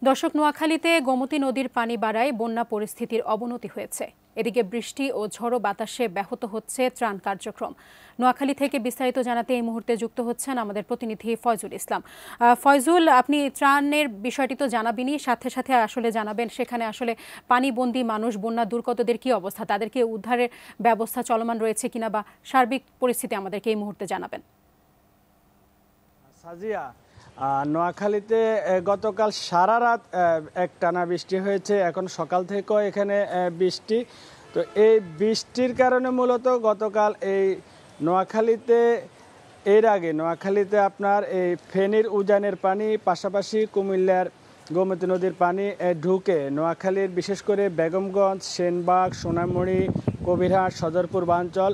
দর্শক, নোয়াখালীতে গোমতী নদীর পানি বাড়ায় বন্যা পরিস্থিতির অবনতি হয়েছে। এদিকে বৃষ্টি ও ঝড়ো বাতাসে ব্যাহত হচ্ছে ত্রাণ কার্যক্রম। নোয়াখালী থেকে বিস্তারিত জানাতে এই মুহূর্তে যুক্ত হচ্ছেন আমাদের প্রতিনিধি ফয়জুল ইসলাম। ফয়জুল, আপনি ত্রাণের বিষয়টি তো জানাবেনই, সাথে সাথে আসলে জানাবেন সেখানে আসলে পানিবন্দী মানুষ, বন্যা দুর্গতদের কি অবস্থা, তাদেরকে উদ্ধারের ব্যবস্থা চলমান রয়েছে কিনা, বা সার্বিক পরিস্থিতি আমাদেরকে এই মুহূর্তে জানাবেন। সাজিয়া, নোয়াখালীতে গতকাল সারা রাত একটানা বৃষ্টি হয়েছে। এখন সকাল থেকেও এখানে বৃষ্টি। তো এই বৃষ্টির কারণে মূলত গতকাল এই নোয়াখালীতে এর আগে নোয়াখালীতে আপনার এই ফেনীর উজানের পানি, পাশাপাশি কুমিল্লার গোমতী নদীর পানি ঢুকে নোয়াখালীর বিশেষ করে বেগমগঞ্জ, সেনবাগ, সোনামুড়ি, কবিরহাট, সদরপুর বাঞ্চল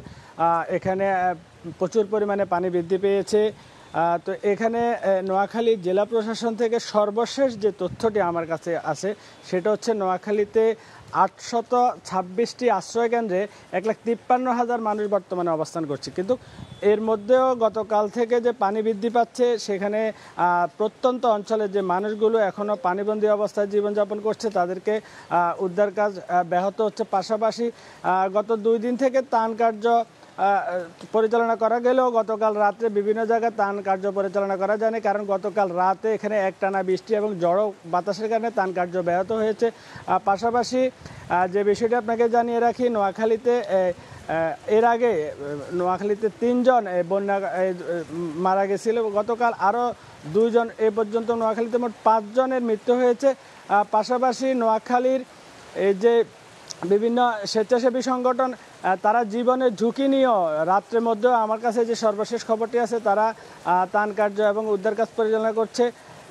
এখানে প্রচুর পরিমাণে পানি বৃদ্ধি পেয়েছে। তো এখানে নোয়াখালী জেলা প্রশাসন থেকে সর্বশেষ যে তথ্যটি আমার কাছে আছে সেটা হচ্ছে নোয়াখালীতে 826টি আশ্রয় কেন্দ্রে 1,53,000 মানুষ বর্তমানে অবস্থান করছে। কিন্তু এর মধ্যেও গতকাল থেকে যে পানি বৃদ্ধি পাচ্ছে, সেখানে প্রত্যন্ত অঞ্চলের যে মানুষগুলো এখনও পানিবন্দী অবস্থায় জীবনযাপন করছে তাদেরকে উদ্ধার কাজ ব্যাহত হচ্ছে। পাশাপাশি গত 2 দিন থেকে ত্রাণ কার্য পরিচালনা করা গেলেও গতকাল রাতে বিভিন্ন জায়গায় ত্রাণ কার্য পরিচালনা করা যায়নি, কারণ গতকাল রাতে এখানে একটানা বৃষ্টি এবং ঝড়ো বাতাসের কারণে ত্রাণ কার্য ব্যাহত হয়েছে। পাশাপাশি যে বিষয়টি আপনাকে জানিয়ে রাখি, নোয়াখালীতে এর আগে নোয়াখালীতে 3 জন বন্যা মারা গেছিল। গতকাল আরও 2 জন, এ পর্যন্ত নোয়াখালীতে মোট 5 জনের মৃত্যু হয়েছে। পাশাপাশি নোয়াখালীর এই যে বিভিন্ন স্বেচ্ছাসেবী সংগঠন, তারা জীবনের ঝুঁকি নিয়েও রাত্রের মধ্যেও আমার কাছে যে সর্বশেষ খবরটি আছে, তারা ত্রাণ কার্য এবং উদ্ধার কাজ পরিচালনা করছে।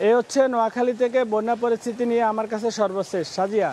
এই হচ্ছে নোয়াখালী থেকে বন্যা পরিস্থিতি নিয়ে আমার কাছে সর্বশেষ। সাজিয়া।